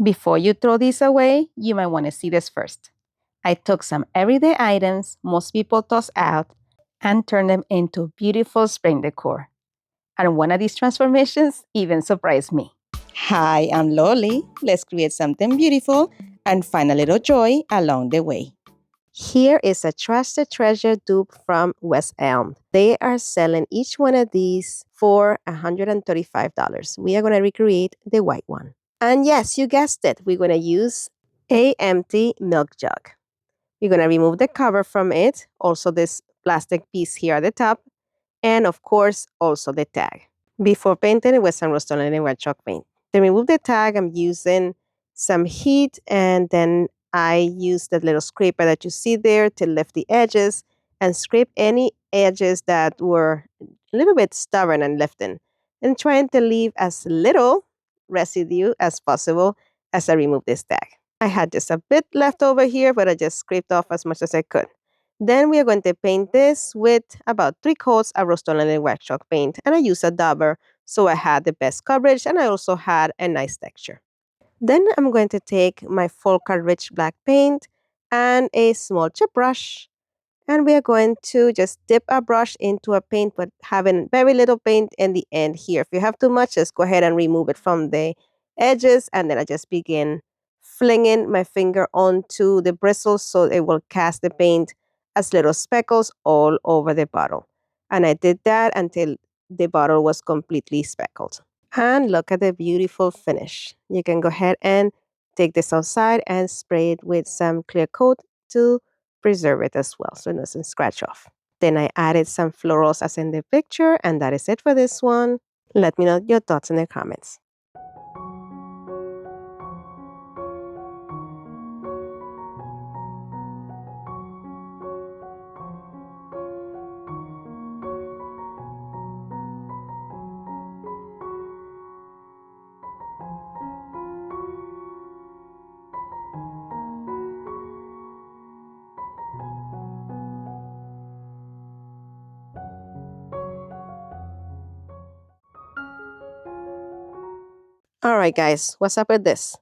Before you throw these away, you might want to see this first. I took some everyday items most people toss out and turned them into beautiful spring decor. And one of these transformations even surprised me. Hi, I'm Loli. Let's create something beautiful and find a little joy along the way. Here is a trusted treasure dupe from West Elm. They are selling each one of these for $135. We are going to recreate the white one. And yes, you guessed it, we're going to use a empty milk jug. You're going to remove the cover from it, also this plastic piece here at the top, and of course, also the tag. Before painting it with some rust-oleum and white chalk paint. To remove the tag, I'm using some heat, and then I use the little scraper that you see there to lift the edges and scrape any edges that were a little bit stubborn and lifting, and trying to leave as little residue as possible as I remove this tag. I had just a bit left over here, but I just scraped off as much as I could. Then we are going to paint this with about 3 coats of rust-oleum and white chalk paint, and I use a dauber so I had the best coverage and I also had a nice texture. Then I'm going to take my Folka Rich Black paint and a small chip brush, and we are going to just dip our brush into a paint, but having very little paint in the end here. If you have too much, just go ahead and remove it from the edges, and then I just begin flinging my finger onto the bristles so it will cast the paint as little speckles all over the bottle. And I did that until the bottle was completely speckled. And look at the beautiful finish. You can go ahead and take this outside and spray it with some clear coat to preserve it as well so it doesn't scratch off. Then I added some florals as in the picture, and that is it for this one. Let me know your thoughts in the comments. All right, guys, what's up with this?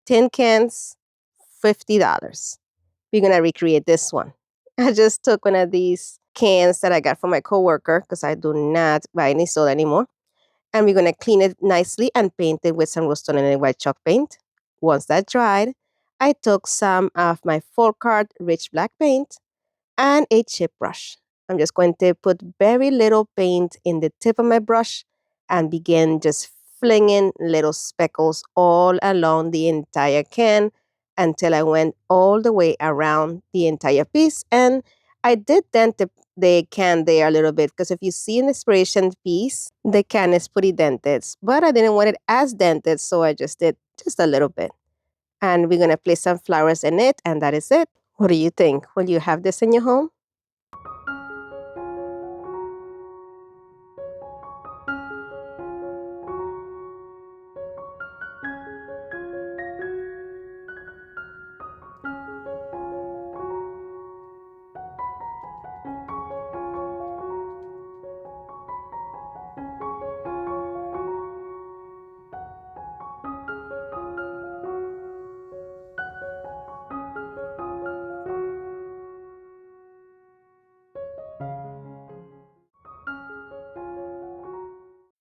Tin cans, $50. We're gonna recreate this one. I just took one of these cans that I got from my coworker because I do not buy any soda anymore. And we're gonna clean it nicely and paint it with some rust-oleum and white chalk paint. Once that dried, I took some of my Folkart Rich Black paint and a chip brush. I'm just going to put very little paint in the tip of my brush and begin just flinging little speckles all along the entire can until I went all the way around the entire piece. And I did dent the can there a little bit because if you see an inspiration piece, the can is pretty dented. But I didn't want it as dented, so I just did just a little bit. And we're going to place some flowers in it, and that is it. What do you think? Will you have this in your home?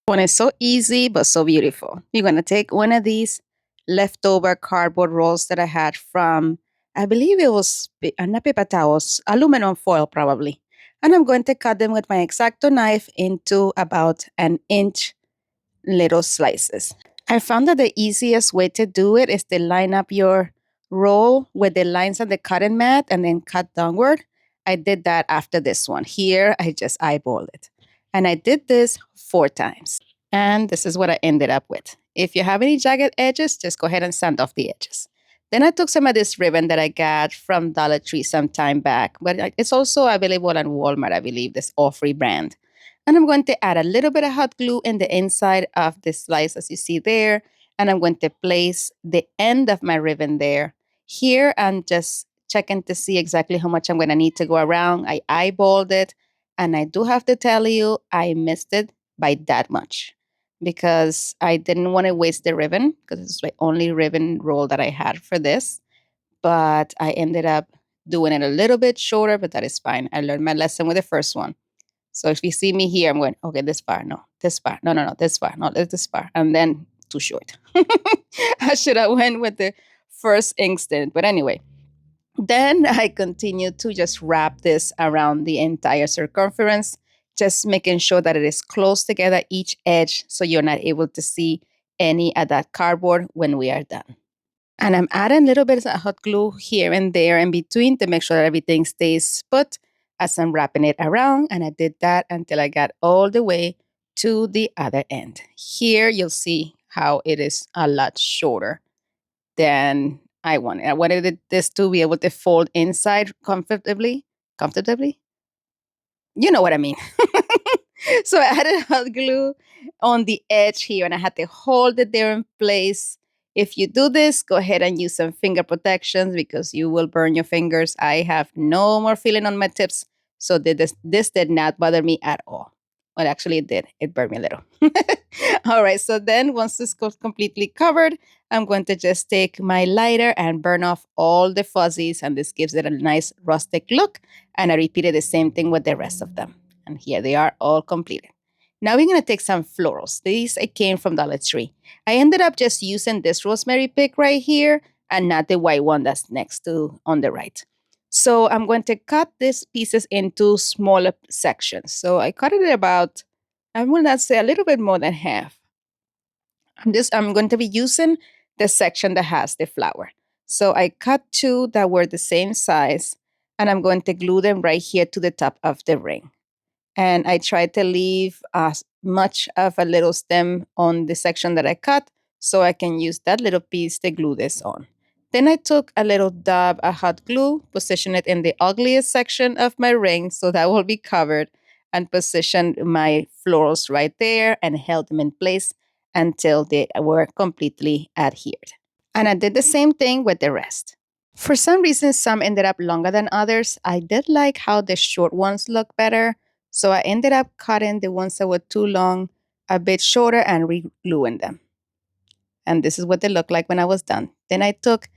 One is so easy but so beautiful. You're going to take one of these leftover cardboard rolls that I had from, I believe it was not paper towels, aluminum foil probably. And I'm going to cut them with my X-Acto knife into about an inch little slices. I found that the easiest way to do it is to line up your roll with the lines on the cutting mat and then cut downward. I did that after this one. Here, I just eyeballed it. And I did this 4 times. And this is what I ended up with. If you have any jagged edges, just go ahead and sand off the edges. Then I took some of this ribbon that I got from Dollar Tree some time back, but it's also available on Walmart, I believe, this All-Free brand. And I'm going to add a little bit of hot glue in the inside of the slice, as you see there. And I'm going to place the end of my ribbon there. Here, I'm just checking to see exactly how much I'm going to need to go around. I eyeballed it. And I do have to tell you, I missed it by that much. because I didn't want to waste the ribbon because it's the only ribbon roll that I had for this. But I ended up doing it a little bit shorter, but that is fine. I learned my lesson with the first one. So if you see me here, I'm going, okay, this far, no, this far, no, this far, no, this far, and then too short. I should have went with the first instant. But anyway, then I continued to just wrap this around the entire circumference, just making sure that it is close together, each edge, so you're not able to see any of that cardboard when we are done. And I'm adding a little bit of hot glue here and there in between to make sure that everything stays put as I'm wrapping it around. And I did that until I got all the way to the other end. Here you'll see how it is a lot shorter than I wanted. I wanted this to be able to fold inside comfortably. Comfortably? You know what I mean. So I added hot glue on the edge here and I had to hold it there in place. If you do this, go ahead and use some finger protections because you will burn your fingers. I have no more feeling on my tips. So this did not bother me at all. Well, actually it did. It burned me a little. All right, so then once this goes completely covered, I'm going to just take my lighter and burn off all the fuzzies, and this gives it a nice rustic look. And I repeated the same thing with the rest of them. And here they are all completed. Now we're going to take some florals. These I came from Dollar Tree. I ended up just using this rosemary pick right here and not the white one that's next to on the right. So I'm going to cut these pieces into smaller sections. So I cut it about, I'm going to say a little bit more than half. I'm going to be using the section that has the flower. So I cut two that were the same size, and I'm going to glue them right here to the top of the ring. And I tried to leave as much of a little stem on the section that I cut so I can use that little piece to glue this on. Then I took a little dab of hot glue, position it in the ugliest section of my ring so that will be covered, and position my florals right there and held them in place until they were completely adhered. And I did the same thing with the rest. For some reason, some ended up longer than others. I did like how the short ones look better. So I ended up cutting the ones that were too long a bit shorter and re-gluing them. And this is what they looked like when I was done. Then I took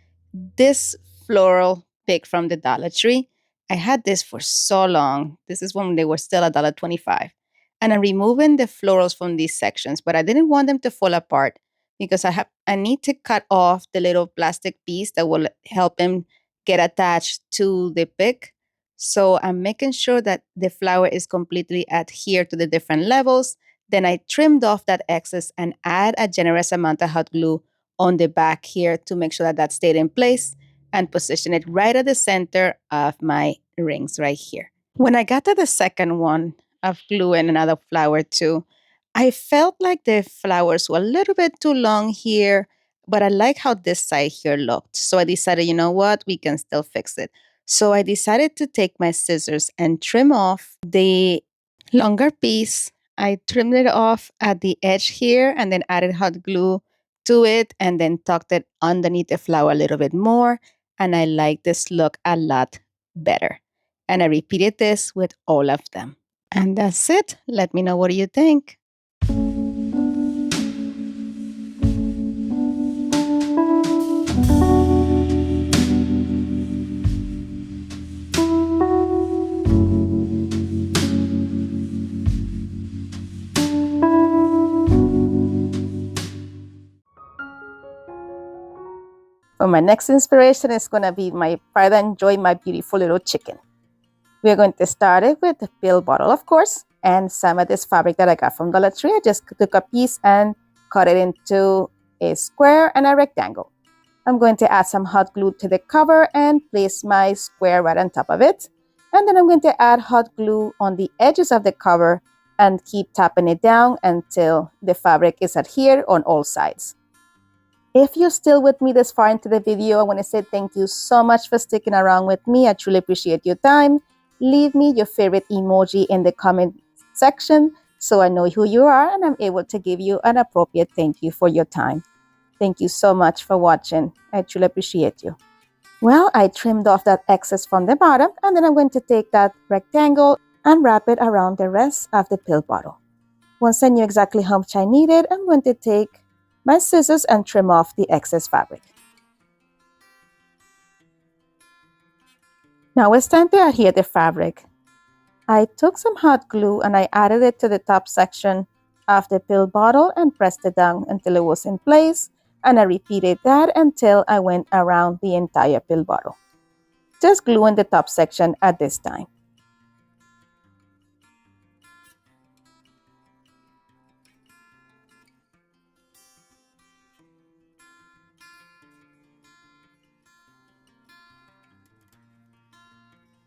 this floral pick from the Dollar Tree. I had this for so long. This is when they were still $1.25. And I'm removing the florals from these sections, but I didn't want them to fall apart because I need to cut off the little plastic piece that will help them get attached to the pick. So I'm making sure that the flower is completely adhered to the different levels. Then I trimmed off that excess and add a generous amount of hot glue on the back here to make sure that that stayed in place, and position it right at the center of my rings right here. When I got to the second one of glue and another flower too, I felt like the flowers were a little bit too long here, but I like how this side here looked. So I decided, you know what, we can still fix it. So I decided to take my scissors and trim off the longer piece. I trimmed it off at the edge here and then added hot glue to it and then tucked it underneath the flower a little bit more. And I like this look a lot better. And I repeated this with all of them. And that's it. Let me know what you think. For my next inspiration is going to be my pride and joy, my beautiful little chicken. We're going to start it with the pill bottle, of course, and some of this fabric that I got from Dollar Tree. I just took a piece and cut it into a square and a rectangle. I'm going to add some hot glue to the cover and place my square right on top of it. And then I'm going to add hot glue on the edges of the cover and keep tapping it down until the fabric is adhered on all sides. If you're still with me this far into the video, I want to say thank you so much for sticking around with me. I truly appreciate your time. Leave me your favorite emoji in the comment section so I know who you are and I'm able to give you an appropriate thank you for your time. Thank you so much for watching. I truly appreciate you. Well, I trimmed off that excess from the bottom, and then I'm going to take that rectangle and wrap it around the rest of the pill bottle. Once I knew exactly how much I needed, I'm going to take my scissors and trim off the excess fabric. Now it's time to adhere the fabric. I took some hot glue and I added it to the top section of the pill bottle and pressed it down until it was in place, and I repeated that until I went around the entire pill bottle. Just glue in the top section at this time.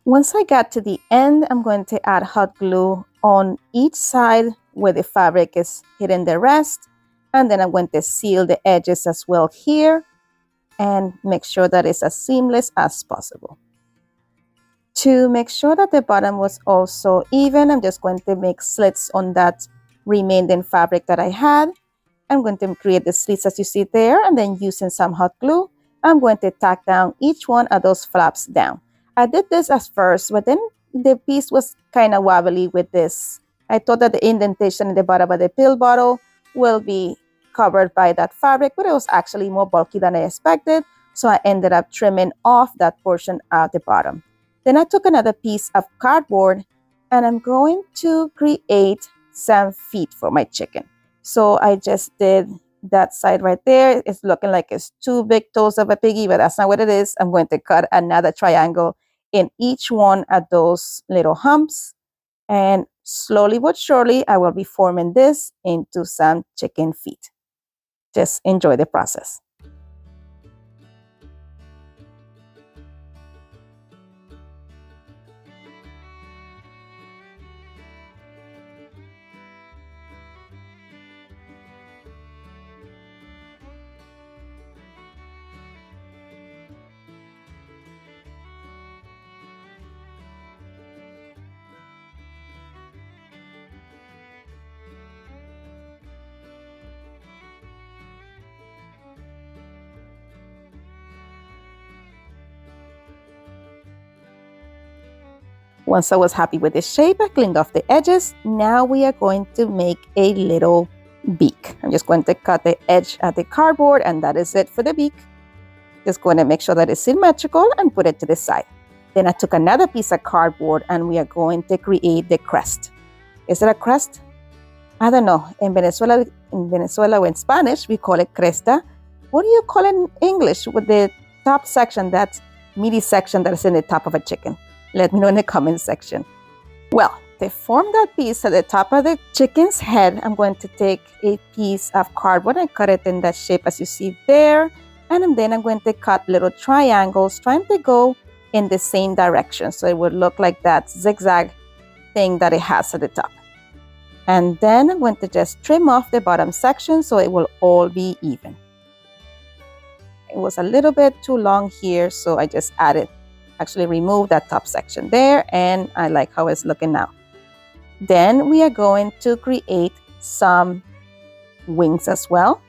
Once I got to the end, I'm going to add hot glue on each side where the fabric is hitting the rest. And then I'm going to seal the edges as well here and make sure that it's as seamless as possible. To make sure that the bottom was also even, I'm just going to make slits on that remaining fabric that I had. I'm going to create the slits as you see there, and then using some hot glue, I'm going to tack down each one of those flaps down. I did this as first, but then the piece was kind of wobbly with this. I thought that the indentation in the bottom of the pill bottle will be covered by that fabric, but it was actually more bulky than I expected, so I ended up trimming off that portion at the bottom. Then I took another piece of cardboard and I'm going to create some feet for my chicken. So I just did that side right there. It's looking like it's two big toes of a piggy, but that's not what it is. I'm going to cut another triangle in each one of those little humps. And slowly but surely, I will be forming this into some chicken feet. Just enjoy the process. Once I was happy with the shape, I cleaned off the edges. Now we are going to make a little beak. I'm just going to cut the edge of the cardboard, and that is it for the beak. Just going to make sure that it's symmetrical and put it to the side. Then I took another piece of cardboard and we are going to create the crest. Is it a crest? I don't know. In Venezuela or in Spanish, we call it cresta. What do you call it in English with the top section, that meaty section that is in the top of a chicken? Let me know in the comment section. Well, to form that piece at the top of the chicken's head, I'm going to take a piece of cardboard and cut it in that shape as you see there. And then I'm going to cut little triangles, trying to go in the same direction. So it would look like that zigzag thing that it has at the top. And then I'm going to just trim off the bottom section so it will all be even. It was a little bit too long here, so I just actually remove that top section there, and I like how it's looking now. Then we are going to create some wings as well,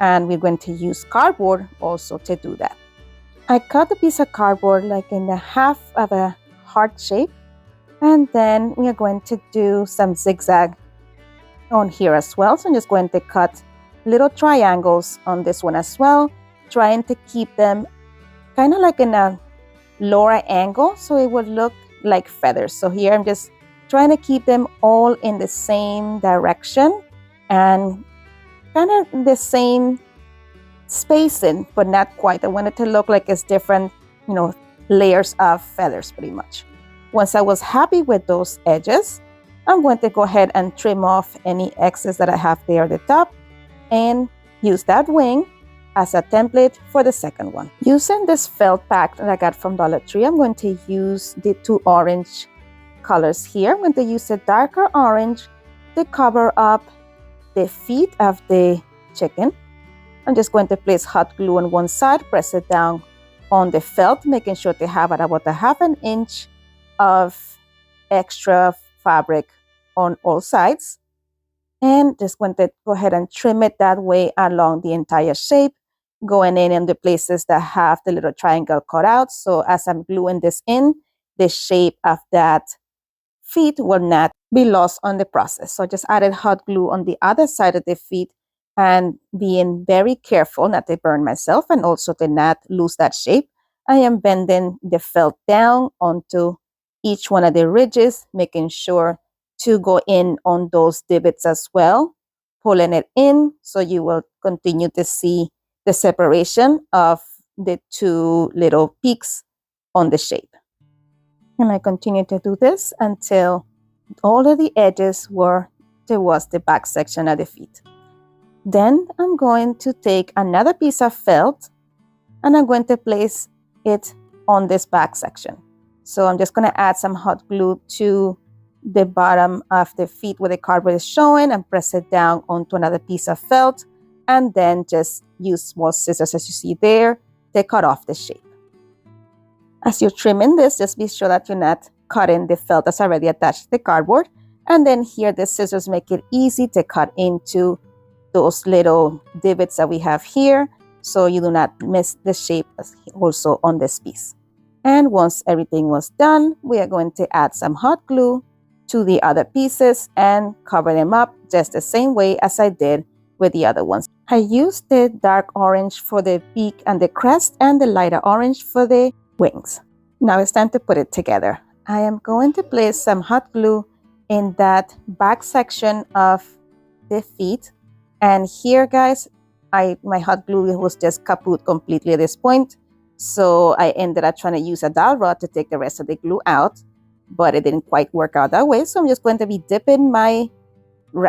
and we're going to use cardboard also to do that. I cut a piece of cardboard like in the half of a heart shape, and then we are going to do some zigzag on here as well. So I'm just going to cut little triangles on this one as well, trying to keep them kind of like in a lower angle so it would look like feathers. So here I'm just trying to keep them all in the same direction and kind of the same spacing, but not quite. I want it to look like it's different, layers of feathers pretty much. Once I was happy with those edges, I'm going to go ahead and trim off any excess that I have there at the top and use that wing as a template for the second one. Using this felt pack that I got from Dollar Tree, I'm going to use the two orange colors here. I'm going to use a darker orange to cover up the feet of the chicken. I'm just going to place hot glue on one side, press it down on the felt, making sure to have about a half an inch of extra fabric on all sides. And just going to go ahead and trim it that way along the entire shape, going in the places that have the little triangle cut out. So as I'm gluing this in, the shape of that feet will not be lost on the process. So I just added hot glue on the other side of the feet and being very careful not to burn myself and also to not lose that shape. I am bending the felt down onto each one of the ridges, making sure to go in on those divots as well, pulling it in so you will continue to see the separation of the two little peaks on the shape. And I continue to do this until all of the edges were towards the back section of the feet. Then I'm going to take another piece of felt and I'm going to place it on this back section. So I'm just going to add some hot glue to the bottom of the feet where the cardboard is showing and press it down onto another piece of felt, and then just use small scissors, as you see there, to cut off the shape. As you're trimming this, just be sure that you're not cutting the felt that's already attached to the cardboard. And then here, the scissors make it easy to cut into those little divots that we have here, so you do not miss the shape also on this piece. And once everything was done, we are going to add some hot glue to the other pieces and cover them up just the same way as I did with the other ones. I used the dark orange for the beak and the crest and the lighter orange for the wings. Now it's time to put it together. I am going to place some hot glue in that back section of the feet. And here, guys, my hot glue was just kaput completely at this point. So I ended up trying to use a dowel rod to take the rest of the glue out, but it didn't quite work out that way. So I'm just going to be dipping my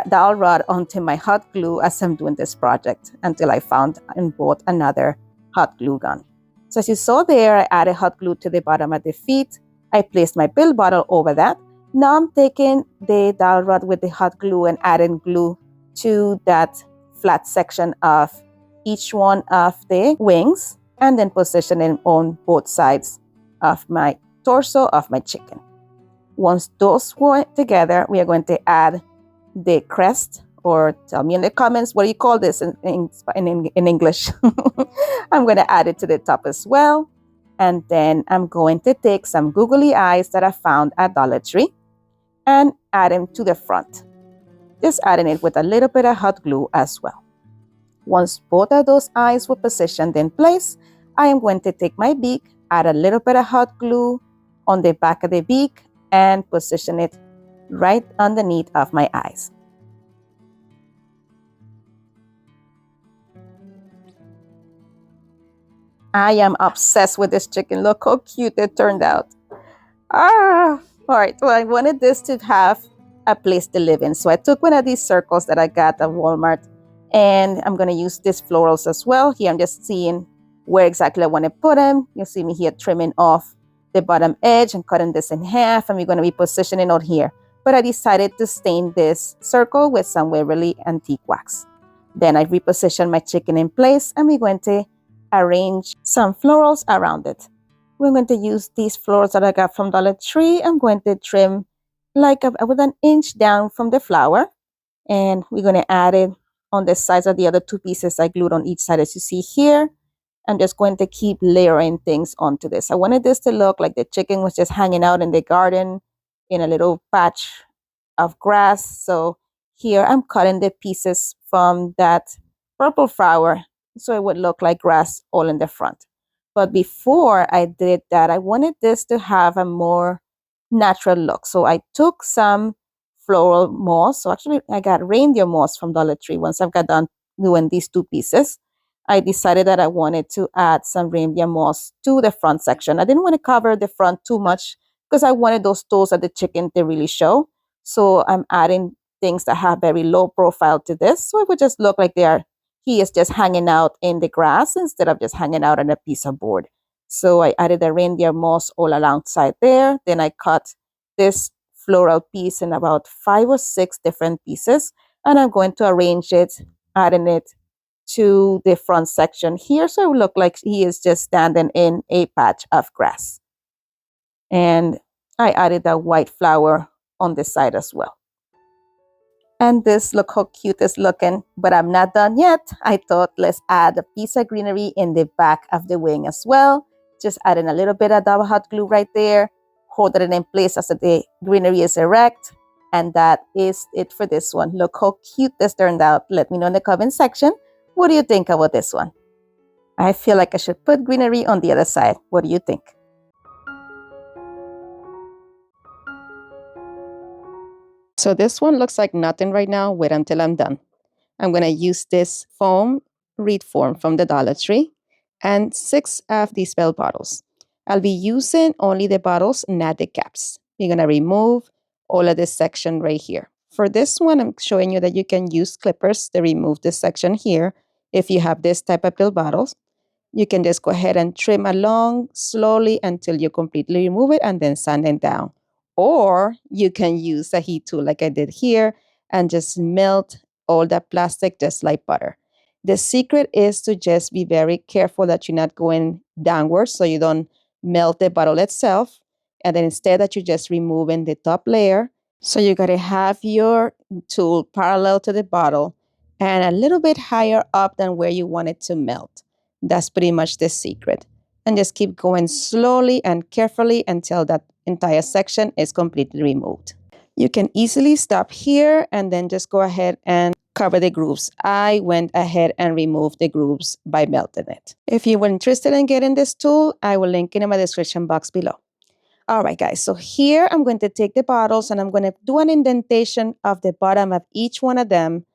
dowel rod onto my hot glue as I'm doing this project until I found and bought another hot glue gun. So as you saw there, I added hot glue to the bottom of the feet. I placed my pill bottle over that. Now I'm taking the dowel rod with the hot glue and adding glue to that flat section of each one of the wings, and then positioning on both sides of my torso of my chicken. Once those go together, we are going to add the crest, or tell me in the comments, what do you call this in English? I'm going to add it to the top as well. And then I'm going to take some googly eyes that I found at Dollar Tree and add them to the front. Just adding it with a little bit of hot glue as well. Once both of those eyes were positioned in place, I am going to take my beak, add a little bit of hot glue on the back of the beak, and position it right underneath of my eyes. I am obsessed with this chicken. Look how cute it turned out. All right. Well, I wanted this to have a place to live in. So I took one of these circles that I got at Walmart, and I'm going to use these florals as well. Here, I'm just seeing where exactly I want to put them. You'll see me here trimming off the bottom edge and cutting this in half, and we're going to be positioning out here. But I decided to stain this circle with some really antique wax. Then I repositioned my chicken in place, and we're going to arrange some florals around it. We're going to use these florals that I got from Dollar Tree. I'm going to trim like with an inch down from the flower, and we're going to add it on the sides of the other two pieces I glued on each side, as you see here. I'm just going to keep layering things onto this. I wanted this to look like the chicken was just hanging out in the garden in a little patch of grass. So here I'm cutting the pieces from that purple flower so it would look like grass all in the front. But before I did that, I wanted this to have a more natural look. So I took some floral moss. So actually I got reindeer moss from Dollar Tree. Once I've got done doing these two pieces, I decided that I wanted to add some reindeer moss to the front section. I didn't want to cover the front too much because I wanted those toes of the chicken to really show. So I'm adding things that have very low profile to this. So it would just look like he is just hanging out in the grass instead of just hanging out on a piece of board. So I added the reindeer moss all alongside there. Then I cut this floral piece in about 5 or 6 different pieces. And I'm going to arrange it, adding it to the front section here. So it will look like he is just standing in a patch of grass. And I added that white flower on the side as well. And this, look how cute it's looking, but I'm not done yet. I thought let's add a piece of greenery in the back of the wing as well. Just adding a little bit of double hot glue right there, holding it in place as the greenery is erect, And that is it for this one. Look how cute this turned out. Let me know in the comment section. What do you think about this one? I feel like I should put greenery on the other side. What do you think? So this one looks like nothing right now. Wait until I'm done. I'm going to use this foam wreath form from the Dollar Tree and 6 of these bell bottles. I'll be using only the bottles, not the caps. We're going to remove all of this section right here. For this one, I'm showing you that you can use clippers to remove this section here. If you have this type of pill bottles, you can just go ahead and trim along slowly until you completely remove it and then sand it down. Or you can use a heat tool like I did here and just melt all that plastic just like butter. The secret is to just be very careful that you're not going downwards so you don't melt the bottle itself. And then instead that you're just removing the top layer. So you got to have your tool parallel to the bottle and a little bit higher up than where you want it to melt. That's pretty much the secret. And just keep going slowly and carefully until that entire section is completely removed. You can easily stop here and then just go ahead and cover the grooves. I went ahead and removed the grooves by melting it. If you were interested in getting this tool, I will link it in my description box below. All right, guys, so here I'm going to take the bottles and I'm going to do an indentation of the bottom of each one of them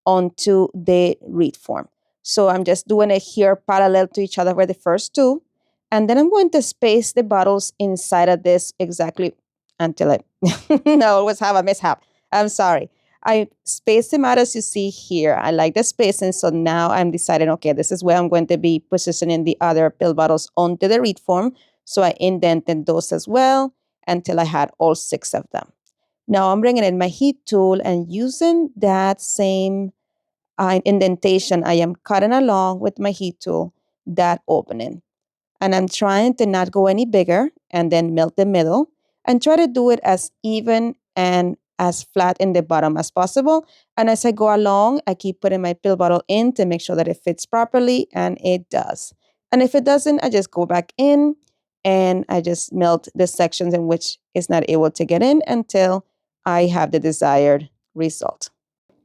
onto the wreath form. So I'm just doing it here parallel to each other for the first two. And then I'm going to space the bottles inside of this exactly until I always have a mishap. I'm sorry. I spaced them out as you see here. I like the spacing. So now I'm deciding, okay, this is where I'm going to be positioning the other pill bottles onto the wreath form. So I indented those as well until I had all 6 of them. Now I'm bringing in my heat tool and using that same indentation, I am cutting along with my heat tool that opening. And I'm trying to not go any bigger and then melt the middle and try to do it as even and as flat in the bottom as possible. And as I go along, I keep putting my pill bottle in to make sure that it fits properly, and it does. And if it doesn't, I just go back in and I just melt the sections in which it's not able to get in until I have the desired result.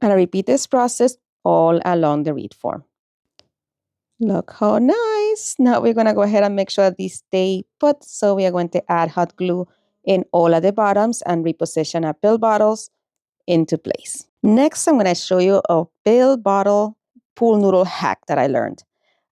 And I repeat this process all along the wreath form. Look how nice. Now we're going to go ahead and make sure that these stay put. So we are going to add hot glue in all of the bottoms and reposition our pill bottles into place. Next, I'm going to show you a pill bottle pool noodle hack that I learned.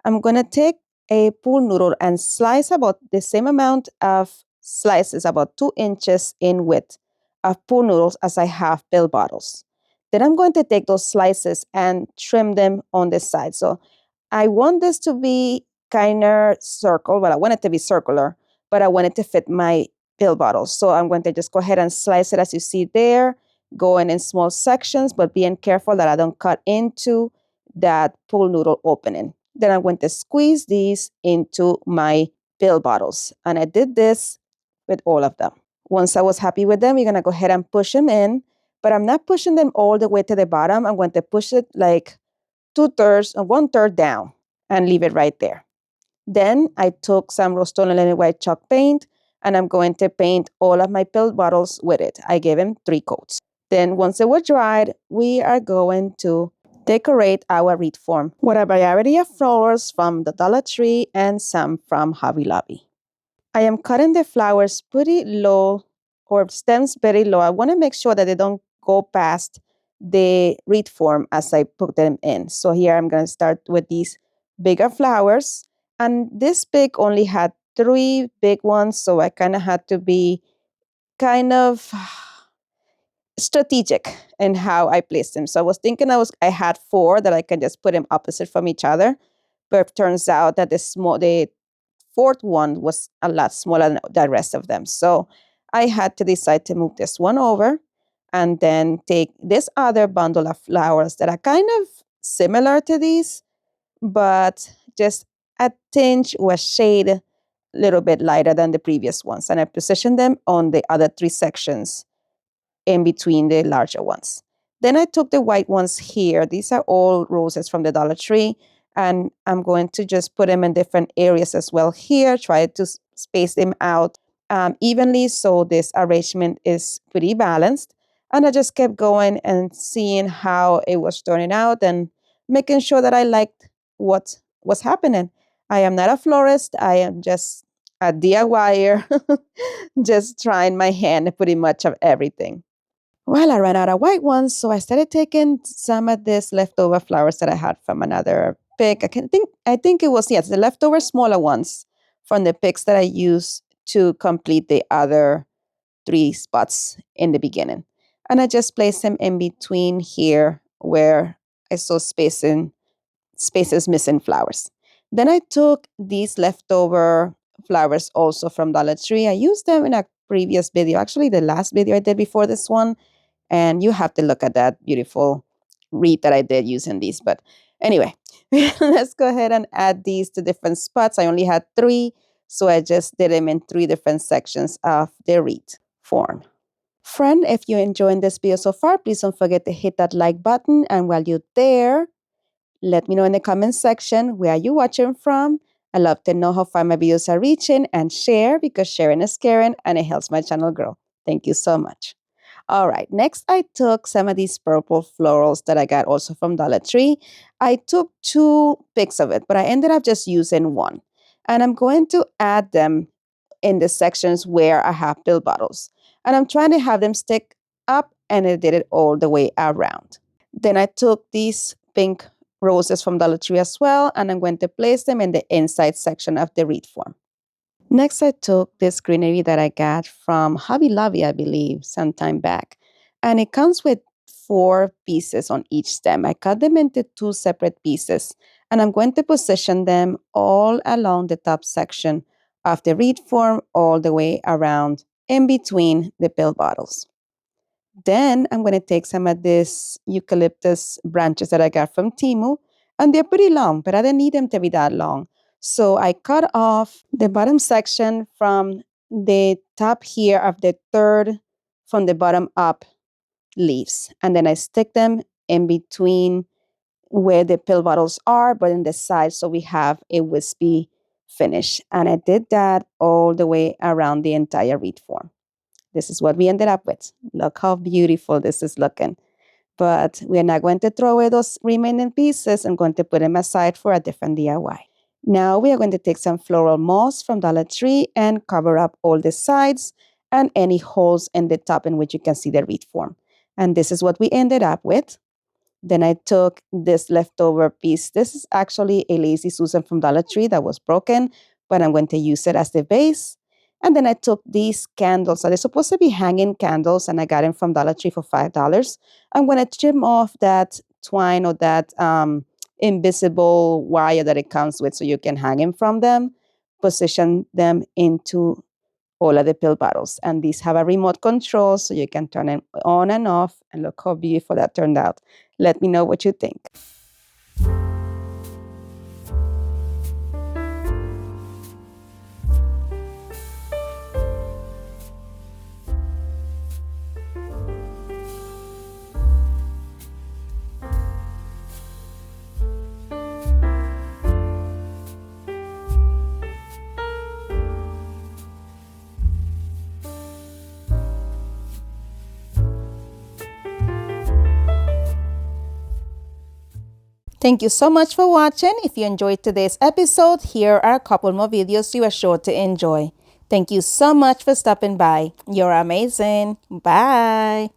I'm going to take a pool noodle and slice about the same amount of slices, about 2 inches in width of pool noodles as I have pill bottles. Then I'm going to take those slices and trim them on the side. So I want this to be kind of circle. Well, I want it to be circular, but I want it to fit my pill bottles. So I'm going to just go ahead and slice it as you see there, going in small sections, but being careful that I don't cut into that pool noodle opening. Then I'm going to squeeze these into my pill bottles. And I did this with all of them. Once I was happy with them, you're going to go ahead and push them in, but I'm not pushing them all the way to the bottom. I'm going to push it like 2/3 or 1/3 down and leave it right there. Then I took some Rust-Oleum Linen White chalk paint and I'm going to paint all of my pill bottles with it. I gave them 3 coats. Then once they were dried, we are going to decorate our wreath form with a variety of flowers from the Dollar Tree and some from Hobby Lobby. I am cutting the flowers pretty low, or stems very low. I want to make sure that they don't go past the wreath form as I put them in. So here I'm going to start with these bigger flowers. And this big only had 3 big ones, so I kind of had to be kind of strategic in how I placed them. So I was thinking I had 4 that I can just put them opposite from each other. But it turns out that the 4th one was a lot smaller than the rest of them. So I had to decide to move this one over and then take this other bundle of flowers that are kind of similar to these, but just a tinge or a shade a little bit lighter than the previous ones. And I positioned them on the other 3 sections in between the larger ones. Then I took the white ones here. These are all roses from the Dollar Tree. And I'm going to just put them in different areas as well here. Try to space them out evenly so this arrangement is pretty balanced. And I just kept going and seeing how it was turning out and making sure that I liked what was happening. I am not a florist. I am just a DIYer, just trying my hand at pretty much of everything. Well, I ran out of white ones, so I started taking some of this leftover flowers that I had from another pick. I think it was, yes, the leftover smaller ones from the picks that I used to complete the other 3 spots in the beginning. And I just placed them in between here where I saw spaces missing flowers. Then I took these leftover flowers also from Dollar Tree. I used them in a previous video, actually the last video I did before this one. And you have to look at that beautiful wreath that I did using these. But anyway, let's go ahead and add these to different spots. I only had 3, so I just did them in 3 different sections of the wreath form. Friend, if you're enjoying this video so far, please don't forget to hit that like button. And while you're there, let me know in the comment section where you're watching from. I love to know how far my videos are reaching, and share, because sharing is caring and it helps my channel grow. Thank you so much. All right, next I took some of these purple florals that I got also from Dollar Tree. I took 2 picks of it, but I ended up just using 1. And I'm going to add them in the sections where I have pill bottles. And I'm trying to have them stick up, and I did it all the way around. Then I took these pink roses from Dollar Tree as well, and I'm going to place them in the inside section of the wreath form. Next, I took this greenery that I got from Hobby Lobby, I believe, some time back. And it comes with 4 pieces on each stem. I cut them into 2 separate pieces, and I'm going to position them all along the top section of the wreath form, all the way around in between the pill bottles. Then I'm going to take some of this eucalyptus branches that I got from Temu, and they're pretty long, but I didn't need them to be that long. So I cut off the bottom section from the top here of the 3rd from the bottom up leaves. And then I stick them in between where the pill bottles are, but in the side, so we have a wispy finish. And I did that all the way around the entire wreath form. This is what we ended up with. Look how beautiful this is looking. But we're not going to throw away those remaining pieces. I'm going to put them aside for a different DIY. Now we are going to take some floral moss from Dollar Tree and cover up all the sides and any holes in the top in which you can see the wreath form. And this is what we ended up with. Then I took this leftover piece. This is actually a Lazy Susan from Dollar Tree that was broken, but I'm going to use it as the base. And then I took these candles. So they're supposed to be hanging candles, and I got them from Dollar Tree for $5. I'm going to trim off that twine or that invisible wire that it comes with so you can hang them from them, position them into all of the pill bottles. And these have a remote control so you can turn them on and off. And look how beautiful that turned out. Let me know what you think. Thank you so much for watching. If you enjoyed today's episode, here are a couple more videos you are sure to enjoy. Thank you so much for stopping by. You're amazing. Bye.